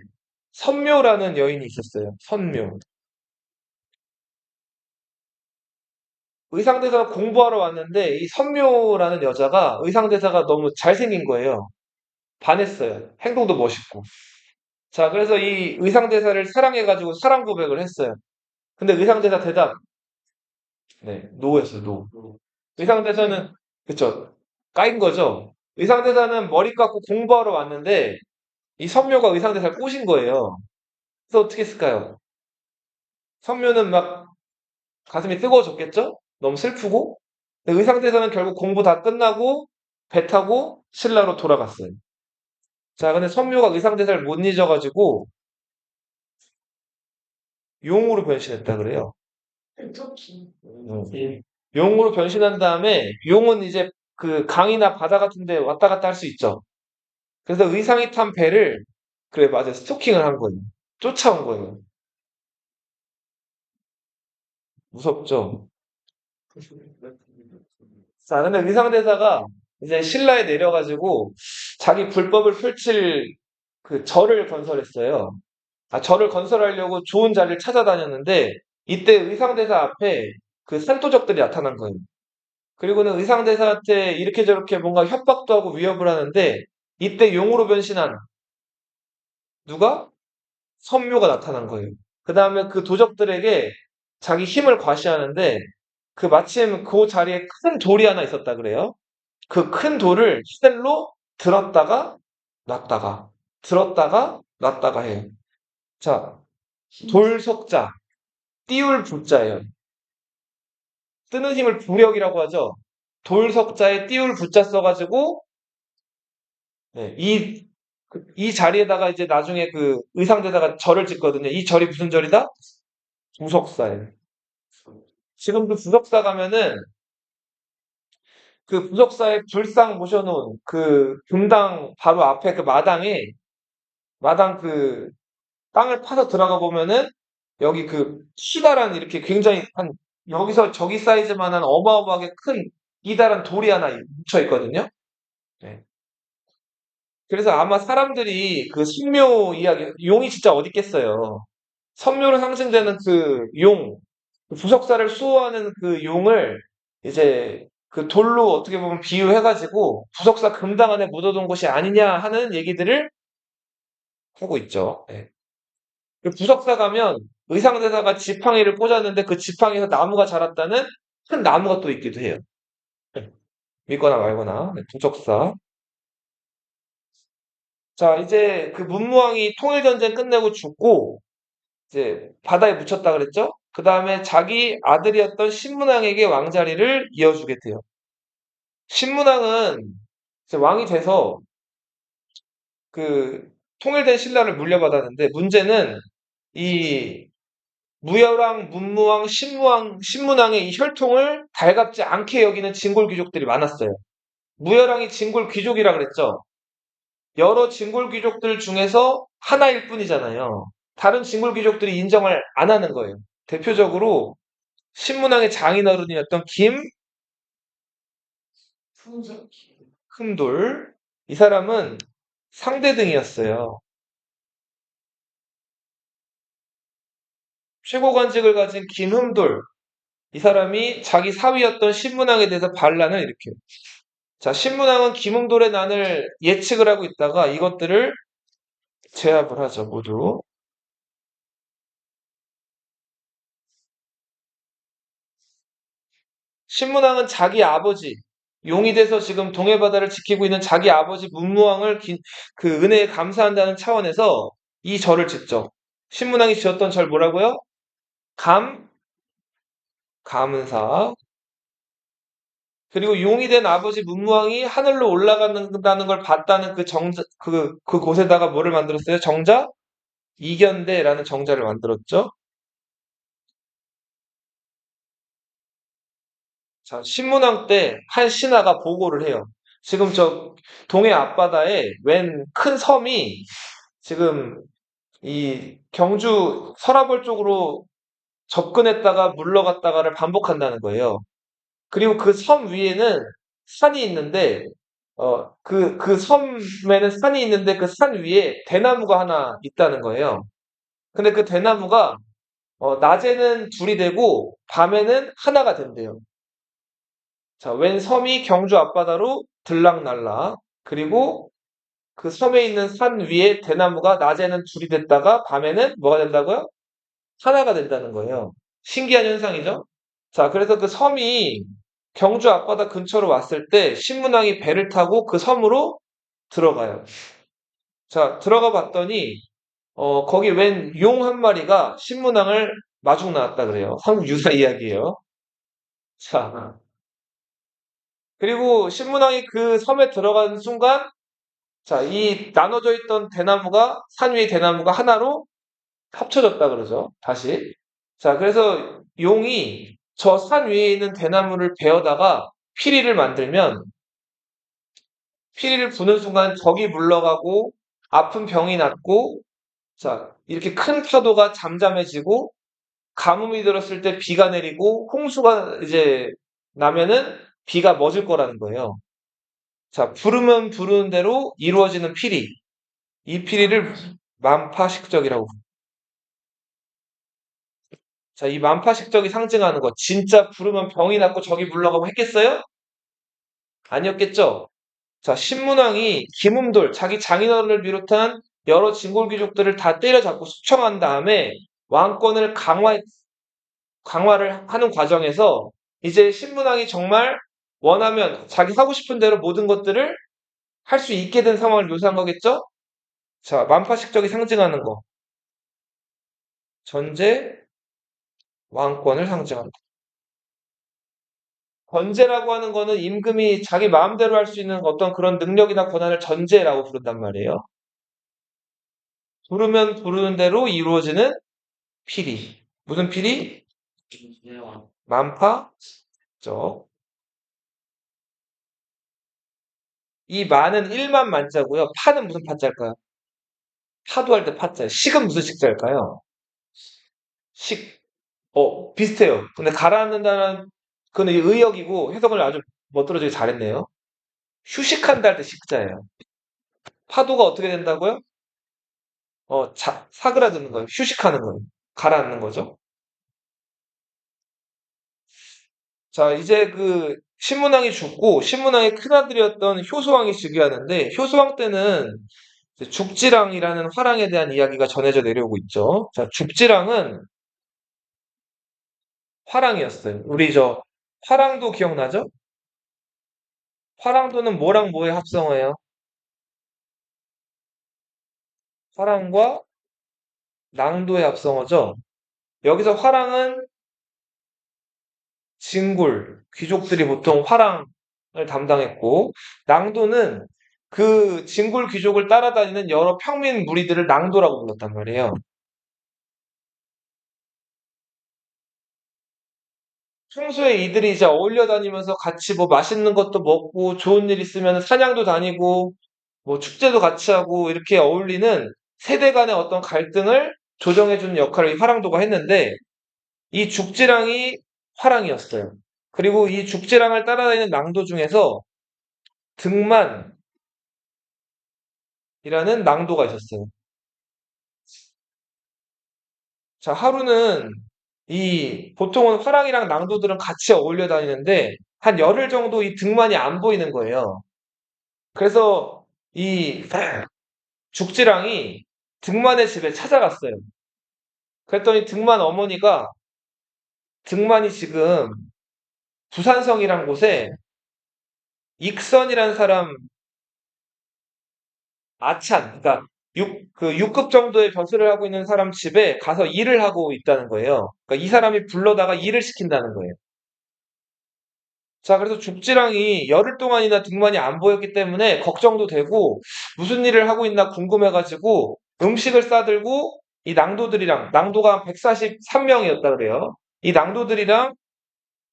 [SPEAKER 1] 선묘라는 여인이 있었어요. 선묘. 의상대사 공부하러 왔는데 이 선묘라는 여자가 의상대사가 너무 잘생긴 거예요. 반했어요. 행동도 멋있고. 자, 그래서 이 의상대사를 사랑해가지고 사랑 고백을 했어요. 근데 의상대사 대답, 네, 노였어요, 노. 의상대사는, 그쵸, 까인 거죠. 의상대사는 머리 깎고 공부하러 왔는데 이 선묘가 의상대사를 꼬신 거예요. 그래서 어떻게 했을까요? 선묘는 막 가슴이 뜨거워졌겠죠? 너무 슬프고. 근데 의상대사는 결국 공부 다 끝나고 배 타고 신라로 돌아갔어요. 자, 근데 선묘가 의상대사를 못 잊어가지고 용으로 변신했다 그래요. 음. 용으로 변신한 다음에 용은 이제 그 강이나 바다 같은 데 왔다 갔다 할 수 있죠. 그래서 의상이 탄 배를 그래 맞아 스토킹을 한 거예요. 쫓아온 거예요. 무섭죠. 자, 근데 의상대사가 이제 신라에 내려가지고 자기 불법을 펼칠 그 절을 건설했어요. 아, 절을 건설하려고 좋은 자리를 찾아다녔는데 이때 의상대사 앞에 그 산도적들이 나타난 거예요. 그리고는 의상대사한테 이렇게 저렇게 뭔가 협박도 하고 위협을 하는데 이때 용으로 변신한 누가? 선묘가 나타난 거예요. 그 다음에 그 도적들에게 자기 힘을 과시하는데 그 마침 그 자리에 큰 돌이 하나 있었다 그래요. 그 큰 돌을 휘슬로 들었다가 놨다가 들었다가 놨다가 해요. 자, 돌석자, 띄울 부자예요. 뜨는 힘을 부력이라고 하죠. 돌석자에 띄울 부자 써가지고 네, 이 자리에다가 이제 나중에 그 의상대사가 절을 짓거든요. 이 절이 무슨 절이다? 부석사예요. 지금도 부석사 가면은 그 부석사에 불상 모셔놓은 그 금당 바로 앞에 그 마당 그 땅을 파서 들어가 보면은 여기 그 키다란 이렇게 굉장히 한 여기서 저기 사이즈만한 어마어마하게 큰 이다란 돌이 하나 묻혀 있거든요. 네. 그래서 아마 사람들이 그 신묘 이야기, 용이 진짜 어디 있겠어요. 선묘로 상징되는 그 용, 그 부석사를 수호하는 그 용을 이제 그 돌로 어떻게 보면 비유해가지고 부석사 금당 안에 묻어둔 것이 아니냐 하는 얘기들을 하고 있죠. 예. 그 부석사 가면 의상대사가 지팡이를 꽂았는데 그 지팡이에서 나무가 자랐다는 큰 나무가 또 있기도 해요. 예. 믿거나 말거나. 네, 부석사. 자, 이제 그 문무왕이 통일전쟁 끝내고 죽고 이제 바다에 묻혔다 그랬죠? 그 다음에 자기 아들이었던 신문왕에게 왕자리를 이어주게 돼요. 신문왕은 이제 왕이 돼서 그 통일된 신라를 물려받았는데 문제는 이 무열왕, 문무왕, 신문왕의 이 혈통을 달갑지 않게 여기는 진골 귀족들이 많았어요. 무열왕이 진골 귀족이라 그랬죠? 여러 진골 귀족들 중에서 하나일 뿐이잖아요. 다른 진골 귀족들이 인정을 안 하는 거예요. 대표적으로 신문왕의 장인어른이었던 김흠돌. 이 사람은 상대등이었어요. 최고관직을 가진 김흠돌. 이 사람이 자기 사위였던 신문왕에 대해서 반란을 일으켜요. 자, 신문왕은 김흠돌의 난을 예측을 하고 있다가 이것들을 제압을 하죠, 모두. 신문왕은 자기 아버지, 용이 돼서 지금 동해바다를 지키고 있는 자기 아버지 문무왕을 그 은혜에 감사한다는 차원에서 이 절을 짓죠. 신문왕이 지었던 절 뭐라고요? 감은사. 그리고 용이 된 아버지 문무왕이 하늘로 올라간다는 걸 봤다는 그곳에다가 뭐를 만들었어요? 정자? 이견대라는 정자를 만들었죠. 자, 신문왕 때 한 신하가 보고를 해요. 지금 저 동해 앞바다에 웬 큰 섬이 지금 이 경주 서라벌 쪽으로 접근했다가 물러갔다가를 반복한다는 거예요. 그리고 그 섬 위에는 산이 있는데, 그 섬에는 산이 있는데 그 산 위에 대나무가 하나 있다는 거예요. 근데 그 대나무가 낮에는 둘이 되고 밤에는 하나가 된대요. 자, 웬 섬이 경주 앞바다로 들락날락. 그리고 그 섬에 있는 산 위에 대나무가 낮에는 둘이 됐다가 밤에는 뭐가 된다고요? 하나가 된다는 거예요. 신기한 현상이죠? 자, 그래서 그 섬이 경주 앞바다 근처로 왔을 때 신문왕이 배를 타고 그 섬으로 들어가요. 자, 들어가 봤더니 거기 웬 용 한 마리가 신문왕을 마중 나왔다 그래요. 한국 유사 이야기예요. 자, 그리고 신문왕이 그 섬에 들어간 순간, 자, 이 나눠져 있던 대나무가 산 위의 대나무가 하나로 합쳐졌다 그러죠. 다시. 자, 그래서 용이 저 산 위에 있는 대나무를 베어다가 피리를 만들면 피리를 부는 순간 적이 물러가고 아픈 병이 낫고, 자, 이렇게 큰 파도가 잠잠해지고 가뭄이 들었을 때 비가 내리고 홍수가 이제 나면은 비가 멎을 거라는 거예요. 자, 부르면 부르는 대로 이루어지는 피리. 이 피리를 만파식적이라고. 자, 이 만파식적이 상징하는 것. 진짜 부르면 병이 낫고 적이 물러가고 했겠어요? 아니었겠죠? 자, 신문왕이 김음돌, 자기 장인어른을 비롯한 여러 진골귀족들을 다 때려잡고 숙청한 다음에 왕권을 강화를 하는 과정에서 이제 신문왕이 정말 원하면 자기 하고 싶은 대로 모든 것들을 할 수 있게 된 상황을 묘사한 거겠죠? 자, 만파식적이 상징하는 거. 전제, 왕권을 상징한다. 권제라고 하는 거는 임금이 자기 마음대로 할 수 있는 어떤 그런 능력이나 권한을 전제라고 부른단 말이에요. 부르면 부르는 대로 이루어지는 피리. 무슨 피리? 만파적. 이 만은 1만 만자고요. 파는 무슨 파자일까요? 파도할 때 파자예요. 식은 무슨 식자일까요? 식. 비슷해요. 근데 가라앉는다는 그건 이 의역이고 해석을 아주 멋들어지게 잘했네요. 휴식한다 할 때 식자예요. 파도가 어떻게 된다고요? 사그라드는 거예요. 휴식하는 거예요. 가라앉는 거죠. 자, 이제 그 신문왕이 죽고 신문왕의 큰아들이었던 효소왕이 즉위하는데 효소왕 때는 이제 죽지랑이라는 화랑에 대한 이야기가 전해져 내려오고 있죠. 자, 죽지랑은 화랑이었어요. 우리 저 화랑도 기억나죠? 화랑도는 뭐랑 뭐의 합성어예요? 화랑과 낭도의 합성어죠. 여기서 화랑은 진골, 귀족들이 보통 화랑을 담당했고, 낭도는 그 진골 귀족을 따라다니는 여러 평민 무리들을 낭도라고 불렀단 말이에요. 평소에 이들이 이제 어울려 다니면서 같이 뭐 맛있는 것도 먹고 좋은 일 있으면 사냥도 다니고 뭐 축제도 같이 하고 이렇게 어울리는 세대 간의 어떤 갈등을 조정해주는 역할을 이 화랑도가 했는데 이 죽지랑이 화랑이었어요. 그리고 이 죽지랑을 따라다니는 낭도 중에서 등만이라는 낭도가 있었어요. 자, 하루는 보통은 화랑이랑 낭도들은 같이 어울려 다니는데 한 열흘 정도 이 등만이 안 보이는 거예요. 그래서 이 죽지랑이 등만의 집에 찾아갔어요. 그랬더니 등만 어머니가 등만이 지금 부산성이란 곳에 익선이라는 사람 아찬, 그러니까 6급 정도의 벼슬을 하고 있는 사람 집에 가서 일을 하고 있다는 거예요. 그러니까 이 사람이 불러다가 일을 시킨다는 거예요. 자, 그래서 죽지랑이 열흘 동안이나 등만이 안 보였기 때문에 걱정도 되고 무슨 일을 하고 있나 궁금해가지고 음식을 싸들고 이 낭도들이랑 낭도가 143명이었다 그래요. 이 낭도들이랑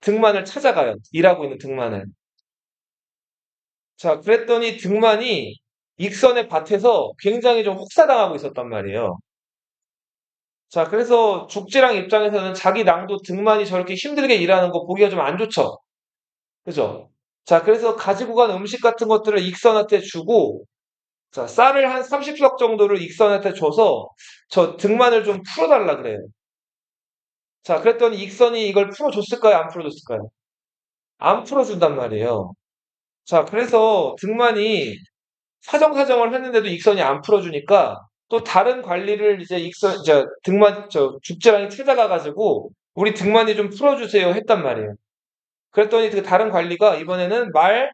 [SPEAKER 1] 등만을 찾아가요. 일하고 있는 등만을. 자, 그랬더니 등만이 익선의 밭에서 굉장히 좀 혹사당하고 있었단 말이에요. 자, 그래서 죽지랑 입장에서는 자기 낭도 등만이 저렇게 힘들게 일하는 거 보기가 좀 안 좋죠. 그죠? 자, 그래서 가지고 간 음식 같은 것들을 익선한테 주고, 자, 쌀을 한 30석 정도를 익선한테 줘서 저 등만을 좀 풀어달라 그래요. 자, 그랬더니 익선이 이걸 풀어줬을까요? 안 풀어줬을까요? 안 풀어준단 말이에요. 자, 그래서 등만이 사정사정을 했는데도 익선이 안 풀어주니까 또 다른 관리를 이제 등만, 죽지랑이 찾아가가지고 우리 등만이 좀 풀어주세요 했단 말이에요. 그랬더니 그 다른 관리가 이번에는 말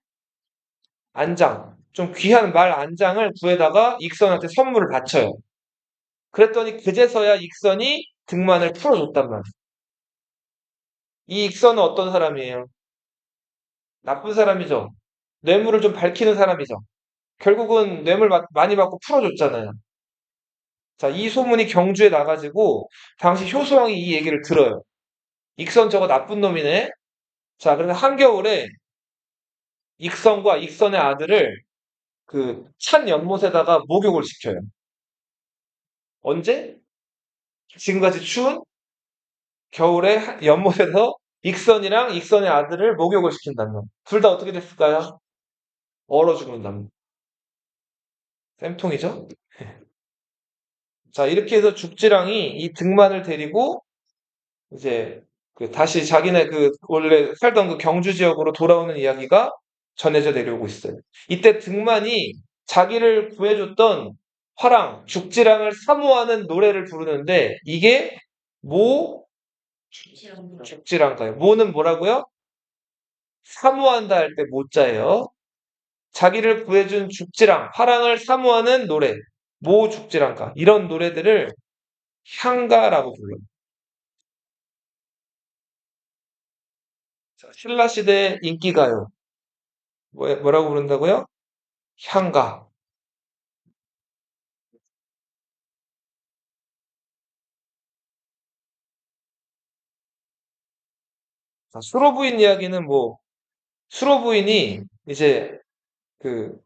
[SPEAKER 1] 안장, 좀 귀한 말 안장을 구해다가 익선한테 선물을 바쳐요. 그랬더니 그제서야 익선이 등만을 풀어줬단 말이에요. 이 익선은 어떤 사람이에요? 나쁜 사람이죠. 뇌물을 좀 밝히는 사람이죠. 결국은 뇌물 많이 받고 풀어줬잖아요. 자, 이 소문이 경주에 나가지고 당시 효소왕이 이 얘기를 들어요. 익선 저거 나쁜 놈이네. 자, 그래서 한겨울에 익선과 익선의 아들을 그 찬 연못에다가 목욕을 시켜요. 언제? 지금같이 추운 겨울에 연못에서 익선이랑 익선의 아들을 목욕을 시킨다는. 둘 다 어떻게 됐을까요? 얼어 죽는답니다. 쌤통이죠? 자, 이렇게 해서 죽지랑이 이 등만을 데리고 이제 다시 자기네 원래 살던 그 경주 지역으로 돌아오는 이야기가 전해져 내려오고 있어요. 이때 등만이 자기를 구해줬던 화랑, 죽지랑을 사모하는 노래를 부르는데 이게 모 죽지랑가요. 모는 뭐라고요? 사모한다 할 때 모자예요. 자기를 구해준 죽지랑, 화랑을 사모하는 노래, 모 죽지랑가 이런 노래들을 향가라고 불러요. 자, 신라 시대 인기가요. 뭐라고 부른다고요? 향가. 자, 수로 부인 이야기는 수로 부인이 이제 그,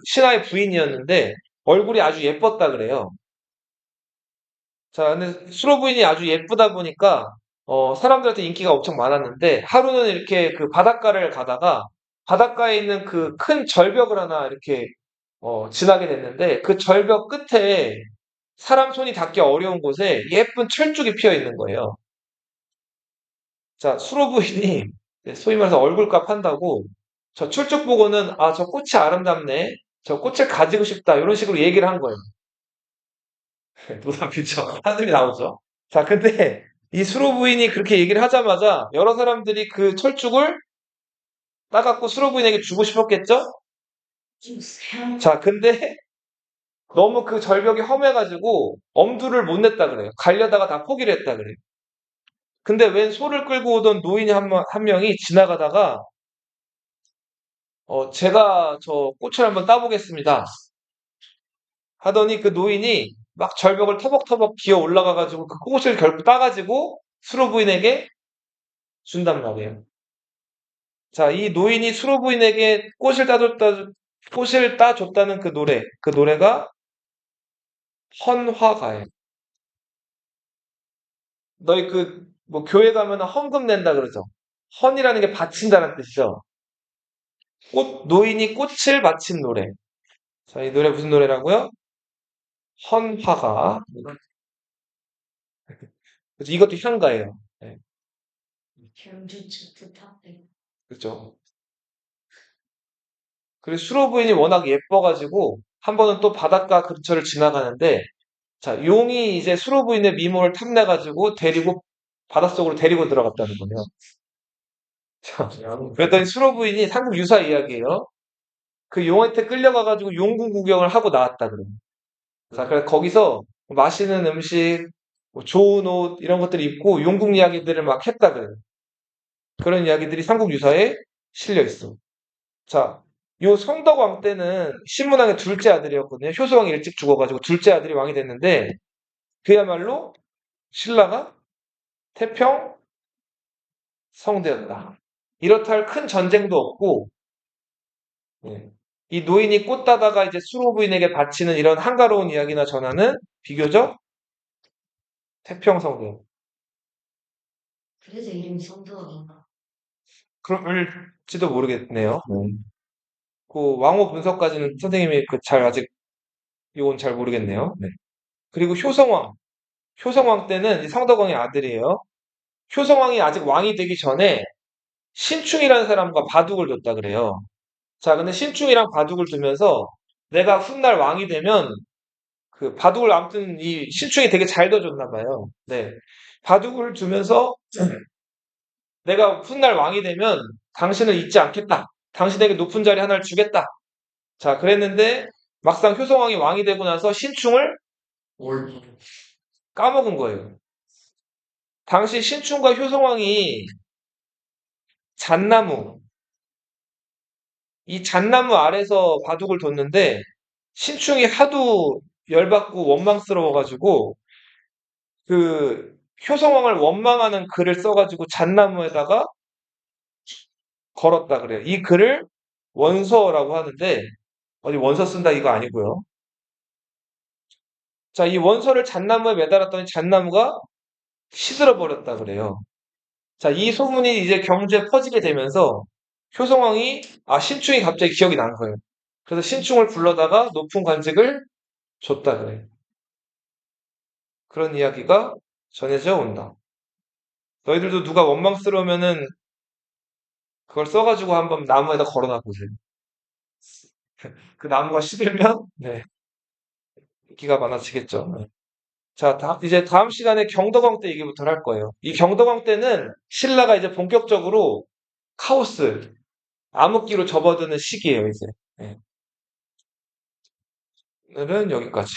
[SPEAKER 1] 신하의 부인이었는데 얼굴이 아주 예뻤다 그래요. 자, 근데 수로 부인이 아주 예쁘다 보니까 사람들한테 인기가 엄청 많았는데 하루는 이렇게 그 바닷가를 가다가 바닷가에 있는 그 큰 절벽을 하나 이렇게 지나게 됐는데 그 절벽 끝에 사람 손이 닿기 어려운 곳에 예쁜 철쭉이 피어 있는 거예요. 자, 수로 부인이 소위 말해서 얼굴값 한다고 저 철쭉 보고는 아, 저 꽃이 아름답네. 저 꽃을 가지고 싶다. 이런 식으로 얘기를 한 거예요. 노답이죠. 한숨이 나오죠. 자, 근데 이 수로 부인이 그렇게 얘기를 하자마자 여러 사람들이 그 철쭉을 따갖고 수로 부인에게 주고 싶었겠죠? 자, 근데 너무 그 절벽이 험해가지고 엄두를 못 냈다 그래요. 가려다가 다 포기를 했다 그래요. 근데 웬 소를 끌고 오던 노인이 한 명이 지나가다가 제가 저 꽃을 한번 따보겠습니다. 하더니 그 노인이 막 절벽을 터벅터벅 기어 올라가가지고 그 꽃을 결국 따가지고 수로 부인에게 준단 말이에요. 자, 이 노인이 수로 부인에게 꽃을 따줬다는 그 노래가 헌화가예요. 너희 교회 가면 헌금 낸다 그러죠? 헌이라는 게 바친다는 뜻이죠. 노인이 꽃을 바친 노래. 자, 이 노래 무슨 노래라고요? 헌화가. 그래서 이것도 향가예요. 네, 그렇죠. 그리고 수로 부인이 워낙 예뻐가지고 한 번은 또 바닷가 근처를 지나가는데 자, 용이 이제 수로 부인의 미모를 탐내가지고 바닷속으로 데리고 들어갔다는 거예요. 자, 그랬더니 수로 부인이 삼국 유사 이야기예요. 그 용한테 끌려가가지고 용궁 구경을 하고 나왔다 그래요. 자, 그래서 거기서 맛있는 음식, 좋은 옷 이런 것들 입고 용궁 이야기들을 막 했다 그래요. 그런 이야기들이 삼국 유사에 실려 있어. 자, 요 성덕왕 때는 신문왕의 둘째 아들이었거든요. 효소왕이 일찍 죽어가지고 둘째 아들이 왕이 됐는데 그야말로 신라가 태평 성대였다. 이렇다 할 큰 전쟁도 없고 예. 이 노인이 꽃 따다가 이제 수로 부인에게 바치는 이런 한가로운 이야기나 전하는 비교적 태평 성대.
[SPEAKER 3] 그래서 이름이 성도원인가?
[SPEAKER 1] 그럴지도 모르겠네요. 그 왕호 분석까지는 선생님이 잘 아직 이건 잘 모르겠네요. 네. 그리고 효성왕. 효성왕 때는 이 상덕왕의 아들이에요. 효성왕이 아직 왕이 되기 전에 신충이라는 사람과 바둑을 뒀다 그래요. 자, 근데 신충이랑 바둑을 두면서 내가 훗날 왕이 되면 그 바둑을 아무튼 이 신충이 되게 잘 둬줬나 봐요. 네. 바둑을 두면서 내가 훗날 왕이 되면 당신을 잊지 않겠다. 당신에게 높은 자리 하나를 주겠다. 자, 그랬는데 막상 효성왕이 왕이 되고 나서 신충을
[SPEAKER 2] 올.
[SPEAKER 1] 까먹은 거예요. 당시 신충과 효성왕이 잣나무, 이 잣나무 아래서 바둑을 뒀는데 신충이 하도 열받고 원망스러워가지고 그 효성왕을 원망하는 글을 써가지고 잣나무에다가 걸었다 그래요. 이 글을 원서라고 하는데 어디 원서 쓴다 이거 아니고요. 자, 이 원서를 잣나무에 매달았더니 잣나무가 시들어 버렸다 그래요. 자, 이 소문이 이제 경주에 퍼지게 되면서 효성왕이 신충이 갑자기 기억이 난 거예요. 그래서 신충을 불러다가 높은 관직을 줬다 그래요. 그런 이야기가 전해져 온다. 너희들도 누가 원망스러우면은 그걸 써가지고 한번 나무에다 걸어놔 보세요. 그 나무가 시들면 네, 인기가 많아지겠죠. 네. 자, 이제 다음 시간에 경덕왕 때 얘기부터 할 거예요. 이 경덕왕 때는 신라가 이제 본격적으로 카오스, 암흑기로 접어드는 시기예요, 이제. 네. 오늘은 여기까지.